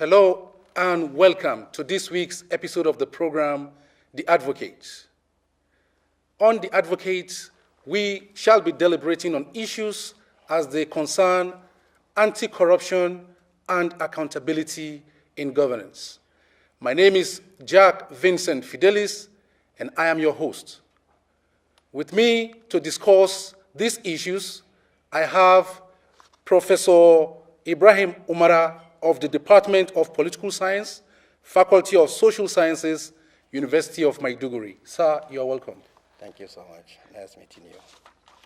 Hello and welcome to this week's episode of the program, The Advocate. On The Advocate, we shall be deliberating on issues as they concern anti-corruption and accountability in governance. My name is Jack Vincent Fidelis, and I am your host. With me to discuss these issues, I have Professor Ibrahim Umara of the Department of Political Science, Faculty of Social Sciences, University of Maiduguri. Sir, you are welcome. Thank you so much. Nice meeting you.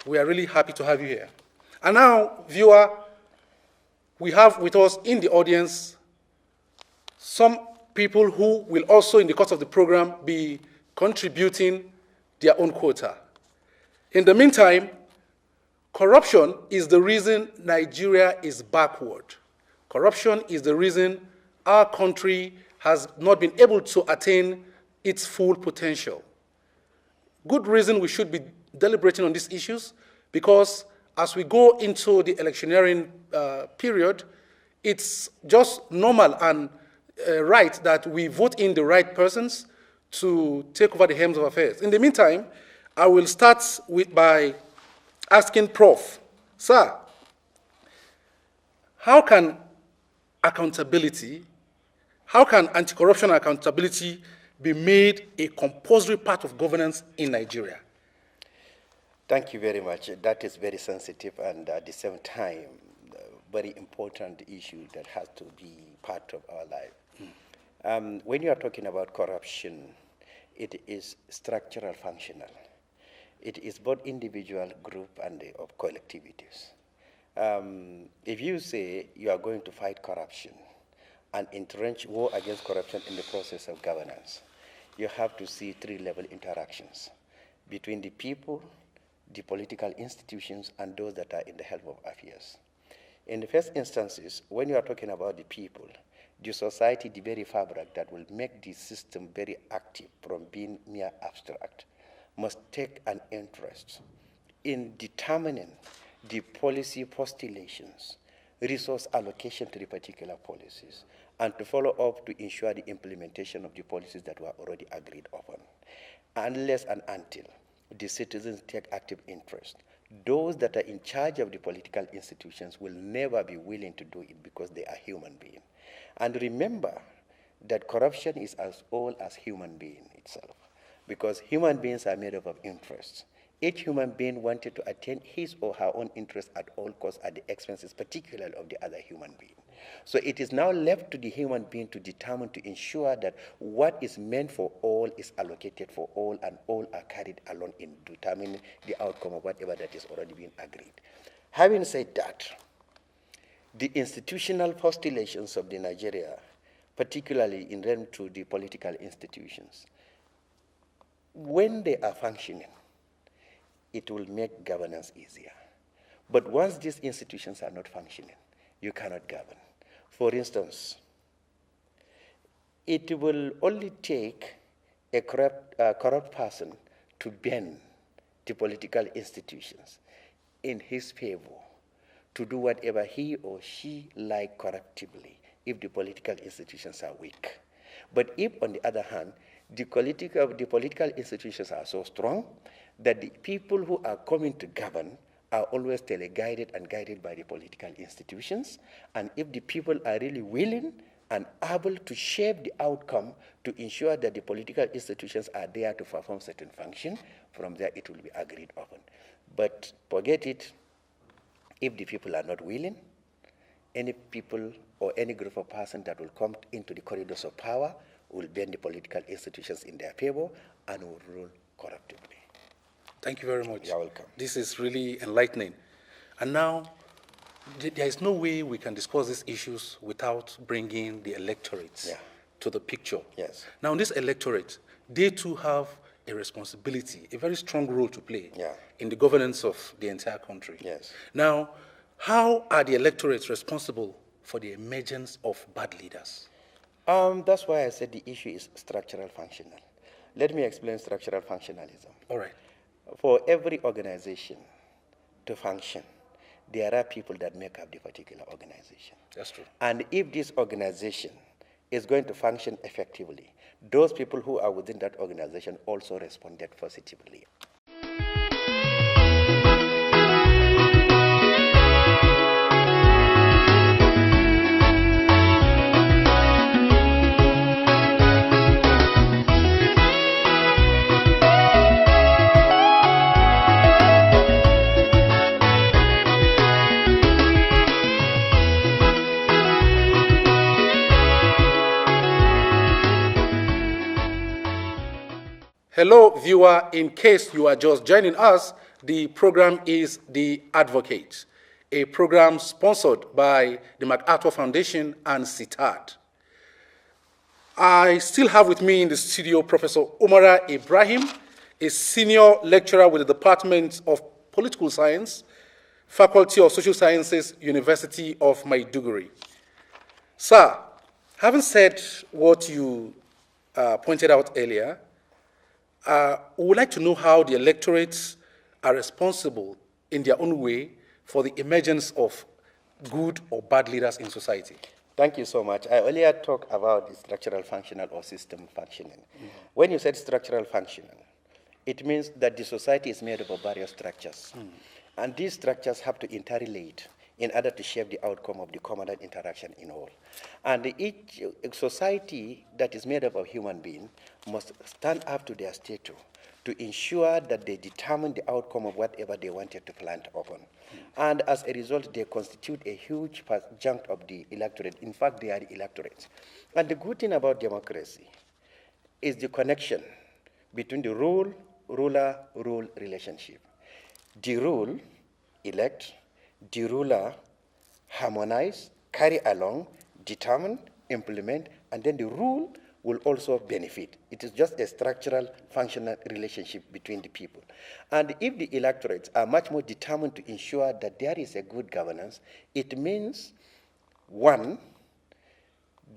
We are really happy to have you here. And now, viewer, we have with us in the audience some people who will also, in the course of the program, be contributing their own quota. In the meantime, corruption is the reason Nigeria is backward. Corruption is the reason our country has not been able to attain its full potential. Good reason we should be deliberating on these issues, because as we go into the electioneering period, it's just normal and right that we vote in the right persons to take over the helms of affairs. In the meantime, I will start by asking Prof. Sir, how can anti-corruption accountability be made a compulsory part of governance in Nigeria? Thank you very much. That is very sensitive and at the same time, very important issue that has to be part of our life. When you are talking about corruption, it is structural functional. It is both individual, group, and of collectivities. If you say you are going to fight corruption and entrench war against corruption in the process of governance, you have to see three-level interactions between the people, the political institutions, and those that are in the helm of affairs. In the first instances, when you are talking about the people, the society, the very fabric that will make the system very active from being mere abstract, must take an interest in determining the policy postulations, resource allocation to the particular policies, and to follow up to ensure the implementation of the policies that were already agreed upon. Unless and until the citizens take active interest, those that are in charge of the political institutions will never be willing to do it because they are human beings. And remember that corruption is as old as human being itself, because human beings are made up of interests. Each human being wanted to attain his or her own interest at all costs at the expenses, particularly of the other human being. So it is now left to the human being to determine, to ensure that what is meant for all is allocated for all, and all are carried along in determining the outcome of whatever that is already being agreed. Having said that, the institutional postulations of the Nigeria, particularly in relation to the political institutions, when they are functioning, it will make governance easier. But once these institutions are not functioning, you cannot govern. For instance, it will only take a corrupt person to bend the political institutions in his favor to do whatever he or she like corruptively if the political institutions are weak. But if, on the other hand, the political institutions are so strong that the people who are coming to govern are always teleguided and guided by the political institutions, and if the people are really willing and able to shape the outcome to ensure that the political institutions are there to perform certain function, from there it will be agreed upon. But forget it, if the people are not willing, any people or any group of persons that will come into the corridors of power will bend the political institutions in their favor and will rule corruptively. Thank you very much. You're welcome. This is really enlightening. And now, there is no way we can discuss these issues without bringing the electorate to the picture. Yes. Now, this electorate, they too have a responsibility, a very strong role to play in the governance of the entire country. Yes. Now, how are the electorates responsible for the emergence of bad leaders? That's why I said the issue is structural functional. Let me explain structural functionalism. All right. For every organization to function, there are people that make up the particular organization. That's true. And if this organization is going to function effectively, those people who are within that organization also responded positively. Hello, viewer. In case you are just joining us, the program is The Advocate, a program sponsored by the MacArthur Foundation and CITAD. I still have with me in the studio Professor Umara Ibrahim, a senior lecturer with the Department of Political Science, Faculty of Social Sciences, University of Maiduguri. Sir, having said what you pointed out earlier, we would like to know how the electorates are responsible in their own way for the emergence of good or bad leaders in society. Thank you so much. I earlier talked about the structural functional or system functioning. When you said structural functioning, it means that the society is made up of various structures. And these structures have to interrelate in order to shape the outcome of the common interaction in all. And each society that is made up of human beings must stand up to their status to ensure that they determine the outcome of whatever they wanted to plant upon. And as a result, they constitute a huge chunk of the electorate. In fact, they are the electorate. And the good thing about democracy is the connection between the ruler-rule relationship. The rule, elect, the ruler, harmonize, carry along, determine, implement, and then the rule will also benefit. It is just a structural, functional relationship between the people. And if the electorates are much more determined to ensure that there is a good governance, it means, one,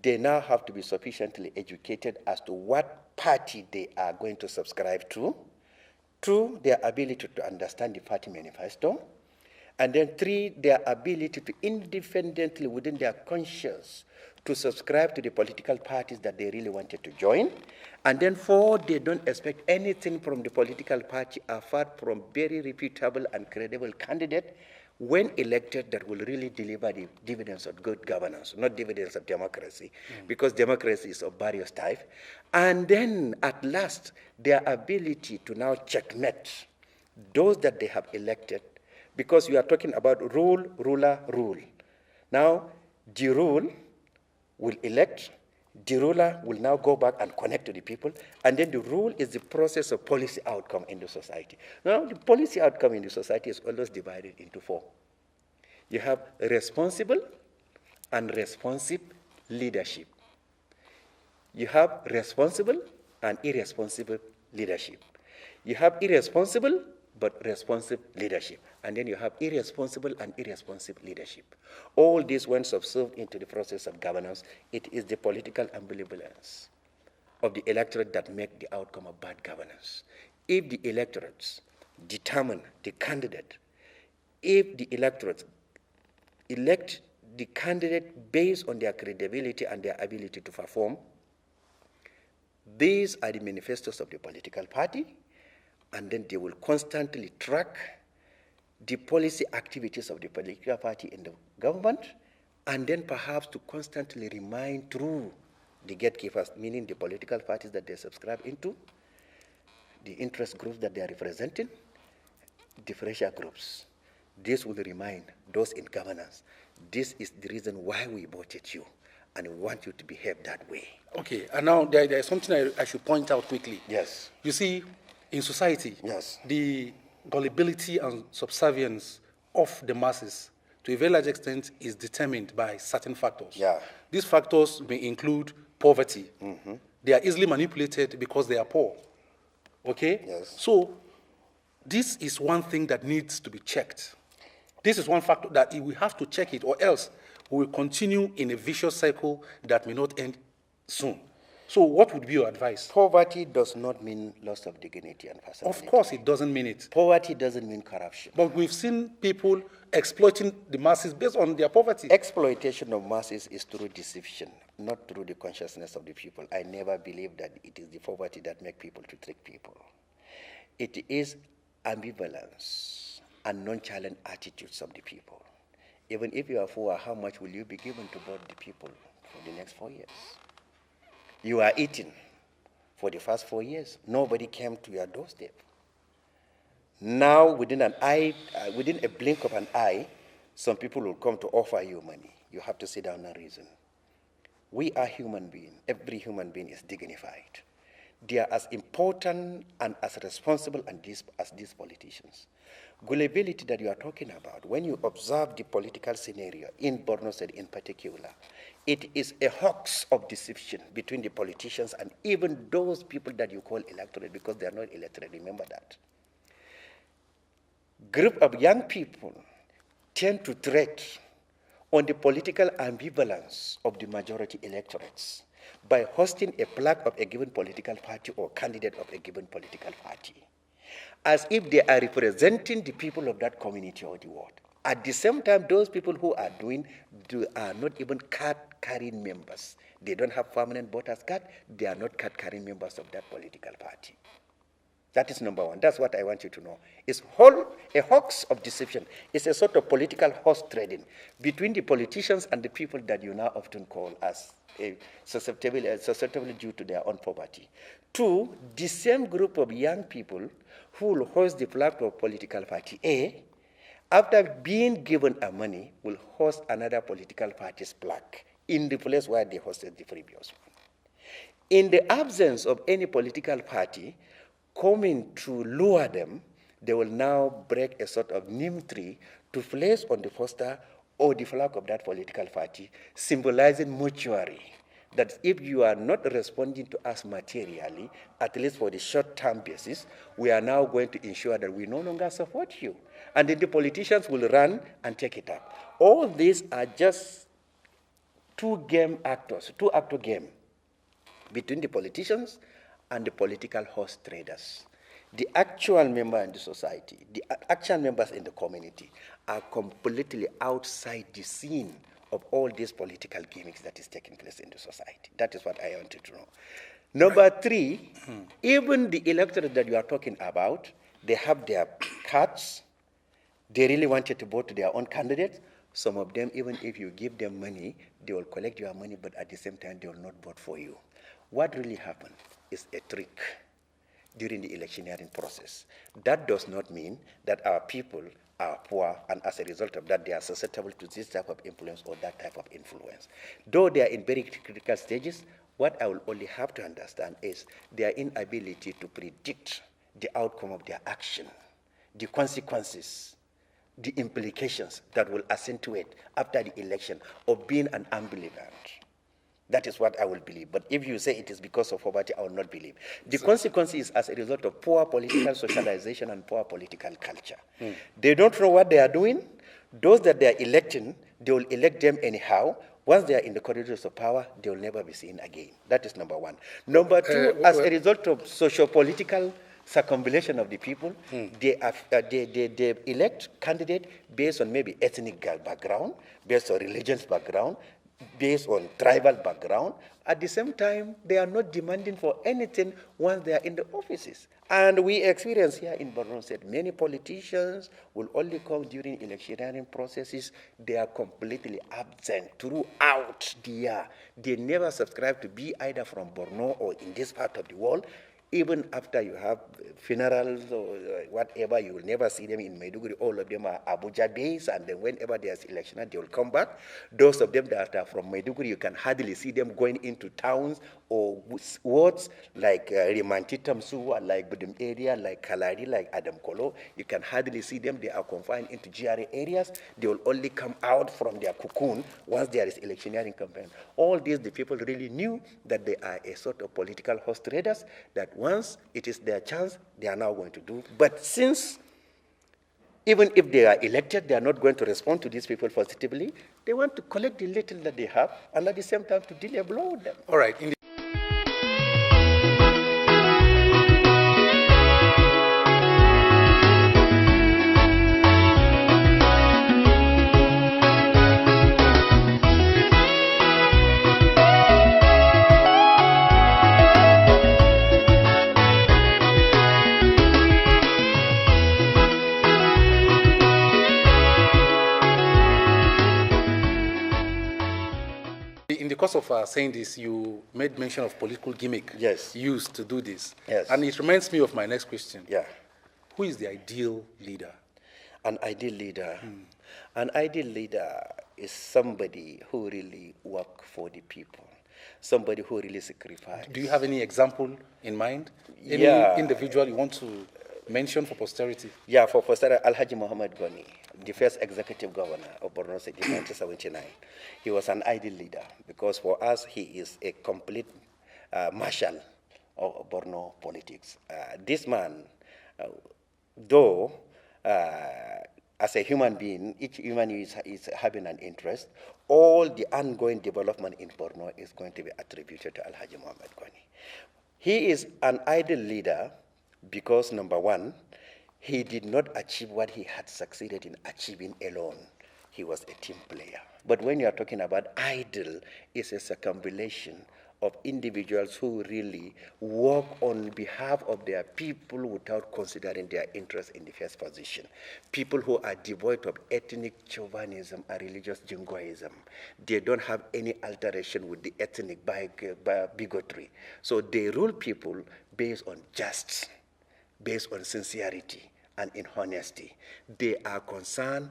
they now have to be sufficiently educated as to what party they are going to subscribe to. Two, their ability to understand the party manifesto. And then three, their ability to independently within their conscience to subscribe to the political parties that they really wanted to join. And then four, they don't expect anything from the political party apart from very reputable and credible candidate when elected that will really deliver the dividends of good governance, not dividends of democracy, because democracy is of various types. And then at last, their ability to now checkmate those that they have elected, because we are talking about rule, ruler, rule. Now, the rule will elect, the ruler will now go back and connect to the people, and then the rule is the process of policy outcome in the society. Now, the policy outcome in the society is always divided into four. You have responsible and responsive leadership. You have responsible and irresponsible leadership. You have irresponsible but responsive leadership. And then you have irresponsible and irresponsive leadership. All this, when subsumed into the process of governance, it is the political ambivalence of the electorate that make the outcome of bad governance. If the electorates determine the candidate, if the electorates elect the candidate based on their credibility and their ability to perform, these are the manifestos of the political party, and then they will constantly track the policy activities of the political party in the government, and then perhaps to constantly remind through the gatekeepers, meaning the political parties that they subscribe into, the interest groups that they are representing, differential groups. This will remind those in governance, this is the reason why we voted you, and we want you to behave that way. Okay, and now there is something I should point out quickly. Yes. You see, in society, yes, the gullibility and subservience of the masses, to a very large extent, is determined by certain factors. Yeah. These factors may include poverty. They are easily manipulated because they are poor. Okay? Yes. So this is one thing that needs to be checked. This is one factor that we have to check it, or else we will continue in a vicious cycle that may not end soon. So what would be your advice? Poverty does not mean loss of dignity and personality. Of course it doesn't mean it. Poverty doesn't mean corruption. But we've seen people exploiting the masses based on their poverty. Exploitation of masses is through deception, not through the consciousness of the people. I never believe that it is the poverty that makes people to trick people. It is ambivalence and nonchalant attitudes of the people. Even if you are poor, how much will you be given to both the people for the next 4 years? You are eating for the first 4 years. Nobody came to your doorstep. Now, within a blink of an eye, some people will come to offer you money. You have to sit down and reason. We are human beings. Every human being is dignified. They are as important and as responsible as these politicians. Gullibility that you are talking about, when you observe the political scenario in Borno State in particular, it is a hoax of deception between the politicians and even those people that you call electorate, because they are not electorate. Remember that. Group of young people tend to tread on the political ambivalence of the majority electorates by hosting a plaque of a given political party or candidate of a given political party, as if they are representing the people of that community or the world. At the same time, those people who are are not even card-carrying members. They don't have permanent voters card. They are not card-carrying members of that political party. That is number one. That's what I want you to know. It's a hoax of deception. It's a sort of political horse trading between the politicians and the people that you now often call as susceptible due to their own poverty. Two, the same group of young people who will host the flag of political party A, after being given a money, will host another political party's plaque in the place where they hosted the previous one. In the absence of any political party coming to lure them, they will now break a sort of neem tree to place on the poster or the flag of that political party, symbolizing mortuary. That if you are not responding to us materially, at least for the short-term basis, we are now going to ensure that we no longer support you. And then the politicians will run and take it up. All these are just two-actor game between the politicians and the political horse traders. The actual member in the society, the actual members in the community are completely outside the scene of all these political gimmicks that is taking place in the society. That is what I wanted to know. Number three, even the electorate that you are talking about, they have their cards. They really wanted to vote to their own candidates. Some of them, even if you give them money, they will collect your money, but at the same time, they will not vote for you. What really happened is a trick during the electioneering process. That does not mean that our people are poor, and as a result of that, they are susceptible to this type of influence or that type of influence. Though they are in very critical stages, what I will only have to understand is their inability to predict the outcome of their action, the consequences, the implications that will accentuate after the election of being an unbeliever. That is what I will believe. But if you say it is because of poverty, I will not believe. The consequence is as a result of poor political socialization and poor political culture. They don't know what they are doing. Those that they are electing, they will elect them anyhow. Once they are in the corridors of power, they will never be seen again. That is number one. Number two, as a result of socio-political circumambulation of the people, they elect candidates based on maybe ethnic background, based on religious background, based on tribal background. At the same time, they are not demanding for anything once they are in the offices. And we experience here in Borno State, many politicians will only come during electioneering processes. They are completely absent throughout the year. They never subscribe to be either from Borno or in this part of the world. Even after you have funerals or whatever, you will never see them in Maiduguri. All of them are Abuja based, and then whenever there's election, they will come back. Those of them that are from Maiduguri, you can hardly see them going into towns or wards like Rimantitamsu, like Budum area, like Kalari, like Adam Kolo. You can hardly see them. They are confined into GRA areas. They will only come out from their cocoon once there is electioneering campaign. All these, the people really knew that they are a sort of political horse traders, that once it is their chance, they are now going to do. But since, even if they are elected, they are not going to respond to these people positively, they want to collect the little that they have and at the same time to deal a blow with them. All right. course of saying this, you made mention of political gimmick Yes. used to do this. Yes. And it reminds me of my next question. Yeah. Who is the ideal leader? An ideal leader. An ideal leader is somebody who really work for the people, somebody who really sacrifice. Do you have any example in mind? Any Yeah. individual you want to mention for posterity? Yeah, for posterity, Alhaji Muhammad Goni, the first executive governor of Borno State in 1979. He was an ideal leader because for us, he is a complete marshal of Borno politics. This man, though, as a human being, each human is having an interest, all the ongoing development in Borno is going to be attributed to Alhaji Muhammad Goni. He is an ideal leader because, number one, he did not achieve what he had succeeded in achieving alone. He was a team player. But when you are talking about ideal, it's a circumambulation of individuals who really work on behalf of their people without considering their interest in the first position. People who are devoid of ethnic chauvinism and religious jingoism. They don't have any alteration with the ethnic bigotry. So they rule people based on justice, based on sincerity and in honesty. They are concerned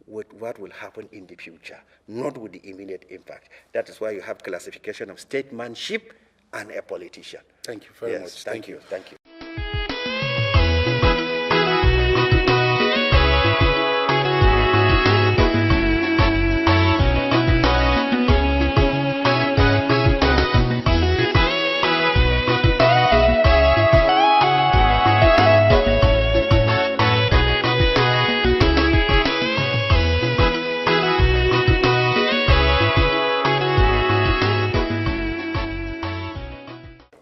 with what will happen in the future, not with the immediate impact. That is why you have classification of statesmanship and a politician. Thank you very much. Thank you. Thank you.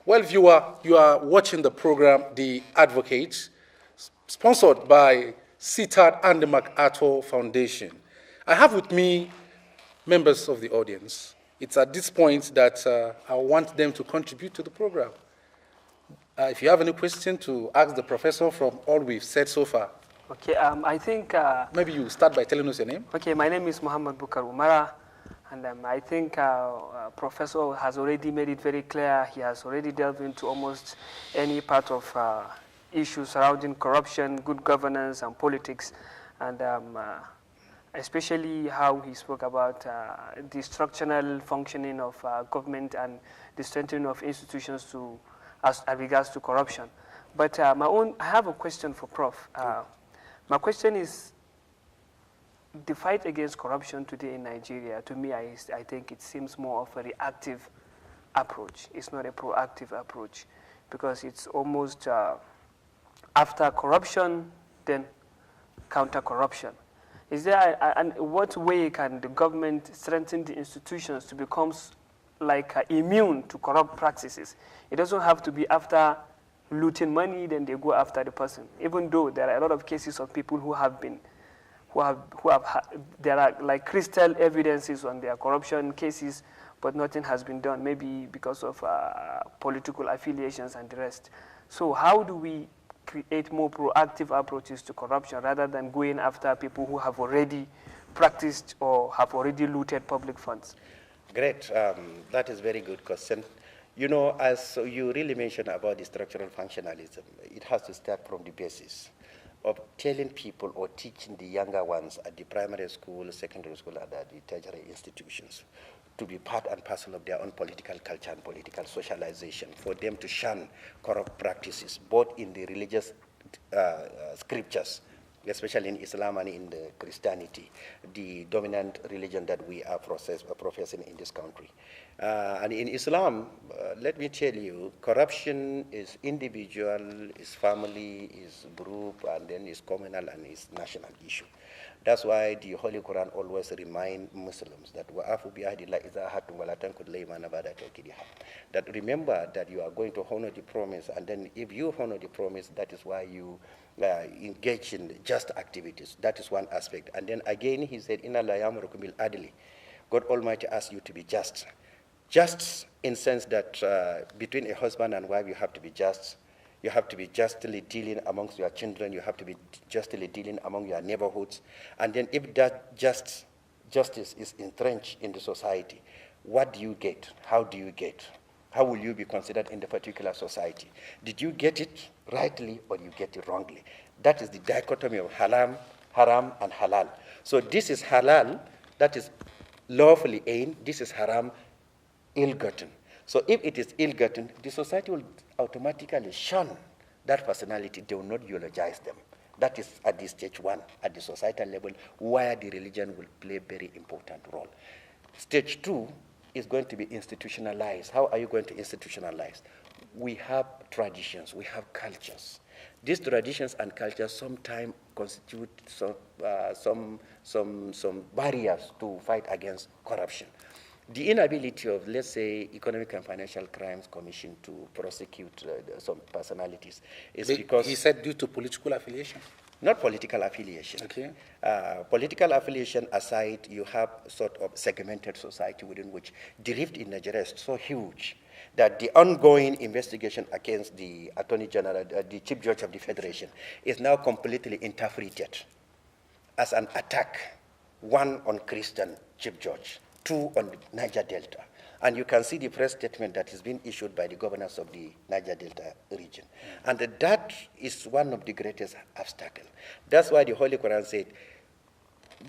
Well, viewer, you are watching the program, The Advocate, sponsored by CTAD and the MacArthur Foundation. I have with me members of the audience. It's at this point that I want them to contribute to the program. If you have any question to ask the professor from all we've said so far. Okay, I think... maybe you start by telling us your name. Okay, my name is Muhammad Bukar Umara, and I think Professor has already made it very clear. He has already delved into almost any part of issues surrounding corruption, good governance, and politics, and especially how he spoke about the structural functioning of government and the strengthening of institutions as regards to corruption. But I have a question for Prof. My question is, the fight against corruption today in Nigeria, to me, I think it seems more of a reactive approach. It's not a proactive approach, because it's almost after corruption, then counter-corruption. Is there, and what way can the government strengthen the institutions to become like immune to corrupt practices? It doesn't have to be after looting money, then they go after the person. Even though there are a lot of cases of people who have been, there are like crystal evidences on their corruption cases, but nothing has been done, maybe because of political affiliations and the rest. So how do we create more proactive approaches to corruption rather than going after people who have already practiced or have already looted public funds? Great. That is a very good question. You know, as you really mentioned about the structural functionalism, it has to start from the basis of telling people or teaching the younger ones at the primary school, secondary school, and at the tertiary institutions to be part and parcel of their own political culture and political socialization, for them to shun corrupt practices, both in the religious scriptures, especially in Islam and in the Christianity, the dominant religion that we are professing in this country. And in Islam, let me tell you, corruption is individual, is family, is group, and then is communal and is national issue. That's why the Holy Quran always reminds Muslims that that remember that you are going to honor the promise, and then if you honor the promise, that is why you engage in just activities. That is one aspect. And then again, he said, Inna la yamurukum bil adli. God Almighty asks you to be just. Just in sense that between a husband and wife, you have to be just. You have to be justly dealing amongst your children. You have to be justly dealing among your neighborhoods. And then if that justice is entrenched in the society, What do you get? How do you get? How will you be considered in the particular society? Did you get it rightly or you get it wrongly? That is the dichotomy of haram and halal. So this is halal, that is lawfully aimed. This is haram, ill-gotten. So if it is ill-gotten, the society will automatically shun that personality. They will not eulogize them. That is at the stage one, at the societal level, where the religion will play a very important role. Stage two is going to be institutionalized. How are you going to institutionalize? We have traditions, we have cultures. These traditions and cultures sometimes constitute some barriers to fight against corruption. The inability of, let's say, Economic and Financial Crimes Commission to prosecute some personalities is because... He said due to political affiliation? Not political affiliation. Okay. Political affiliation aside, you have sort of segmented society within which the rift in Nigeria is so huge that the ongoing investigation against the Attorney General, the Chief Judge of the Federation, is now completely interpreted as an attack, one on Christian Chief Judge, two on the Niger Delta. And you can see the press statement that is being issued by the governors of the Niger Delta region. And that is one of the greatest obstacles. That's why the Holy Quran said,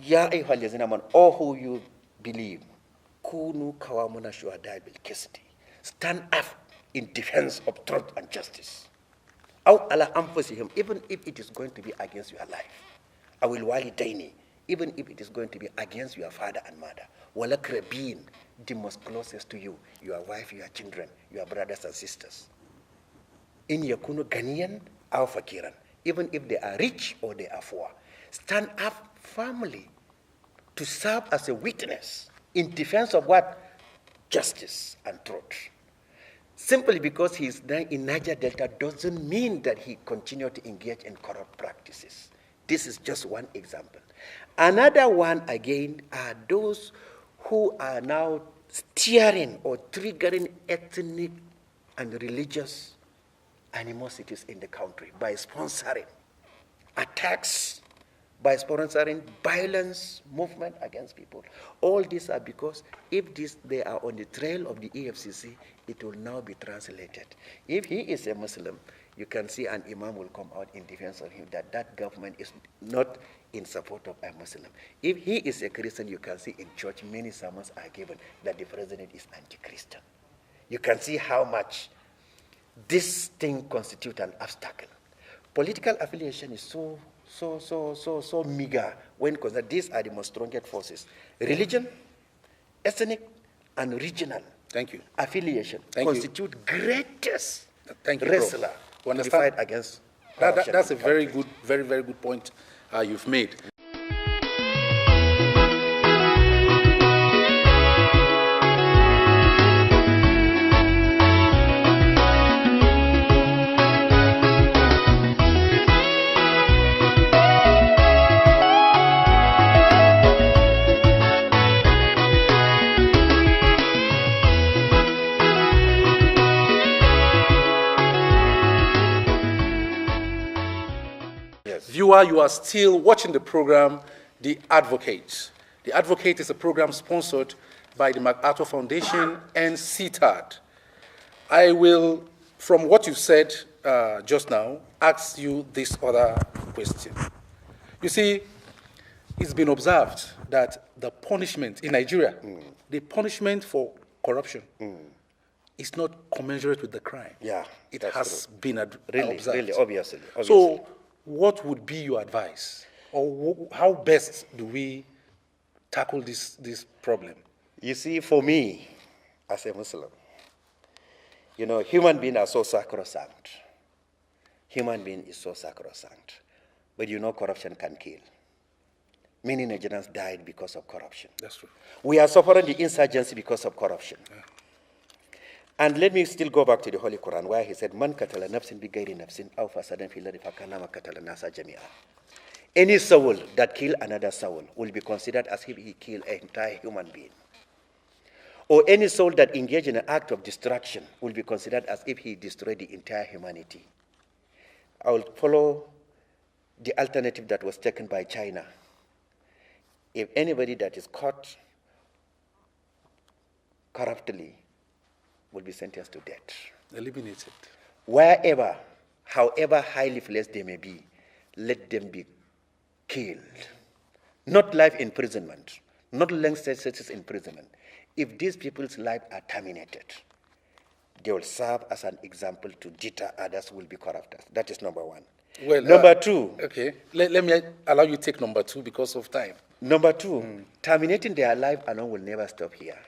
Ya ayyuhallazina amanu, all who you believe, kunu kawamuna shuhada bil qisti. Stand up in defense of truth and justice. Aw ala anfusihim, even if it is going to be against your life. Awil walidaini, even if it is going to be against your father and mother. Walakrabin, the most closest to you, your wife, your children, your brothers and sisters. In yakunu ganiyan aw fakiran, even if they are rich or they are poor. Stand up firmly to serve as a witness in defense of what? Justice and truth. Simply because he is in Niger Delta doesn't mean that he continued to engage in corrupt practices. This is just one example. Another one, again, are those who are now steering or triggering ethnic and religious animosities in the country by sponsoring attacks, by sponsoring violence movement against people. All these are because if they are on the trail of the EFCC, it will now be translated. If he is a Muslim, you can see an imam will come out in defense of him that government is not in support of a Muslim. If he is a Christian, you can see in church many sermons are given that the president is anti-Christian. You can see how much this thing constitutes an obstacle. Political affiliation is so meager when considered. These are the most strongest forces: religion, ethnic, and regional. Thank you. Affiliation constitute greatest wrestler to fight against corruption. That's a very good, very good point you've made. Viewer, you are still watching the program, The Advocate. The Advocate is a program sponsored by the MacArthur Foundation and CTAD. I will, from what you said just now, ask you this other question. You see, it's been observed that the punishment in Nigeria, the punishment for corruption is not commensurate with the crime. Yeah, it has been observed. Really, obviously. So, what would be your advice, or how best do we tackle this problem? You see, for me, as a Muslim, human beings are so sacrosanct. Human being is so sacrosanct. But corruption can kill. Many Nigerians died because of corruption. That's true. We are suffering the insurgency because of corruption. Yeah. And let me still go back to the Holy Quran, where he said, "Man katala nafsin bi ghairi nafsin aw fasadan fil ardi fakanama katala nasa jami'a." Any soul that kill another soul will be considered as if he killed an entire human being. Or any soul that engaged in an act of destruction will be considered as if he destroyed the entire humanity. I will follow the alternative that was taken by China. If anybody that is caught corruptly will be sentenced to death. Eliminated. Wherever, however highly fleshed they may be, let them be killed. Not life imprisonment, not length sentences imprisonment. If these people's lives are terminated, they will serve as an example to deter others who will be corruptors. That is number one. Well, number two. Okay, let me allow you to take number two because of time. Number two, terminating their life alone will never stop here.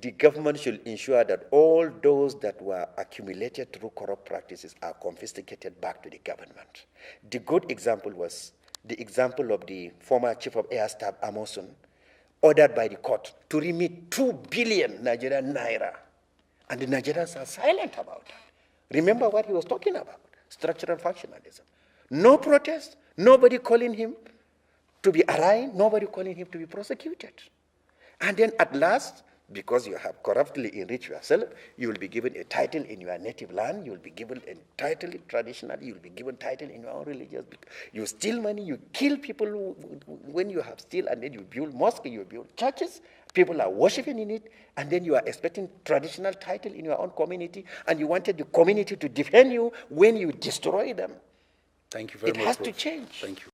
The government should ensure that all those that were accumulated through corrupt practices are confiscated back to the government. The good example was the example of the former Chief of Air Staff, Amosun, ordered by the court to remit 2 billion Nigerian naira. And the Nigerians are silent about that. Remember what he was talking about, structural functionalism. No protest, nobody calling him to be arraigned, nobody calling him to be prosecuted. And then at last, because you have corruptly enriched yourself, you will be given a title in your native land, you will be given a title traditionally, you will be given title in your own religious. You steal money, you kill people when you have steal, and then you build mosques, you build churches, people are worshiping in it, and then you are expecting traditional title in your own community, and you wanted the community to defend you when you destroy them. Thank you very much. It has Prof. to change. Thank you.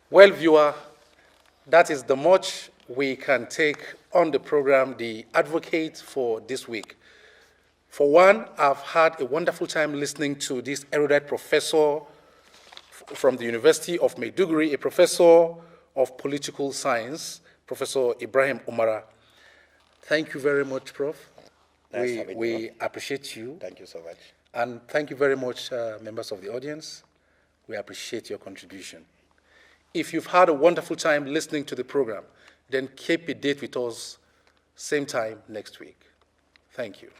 Well, viewer, that is the much we can take on the program, The Advocate, for this week. For one, I've had a wonderful time listening to this erudite professor from the University of Maiduguri, a professor of political science, Professor Ibrahim Umara. Thank you very much, Prof. We appreciate you. Thank you so much. And thank you very much, members of the audience. We appreciate your contribution. If you've had a wonderful time listening to the program, then keep a date with us, same time next week. Thank you.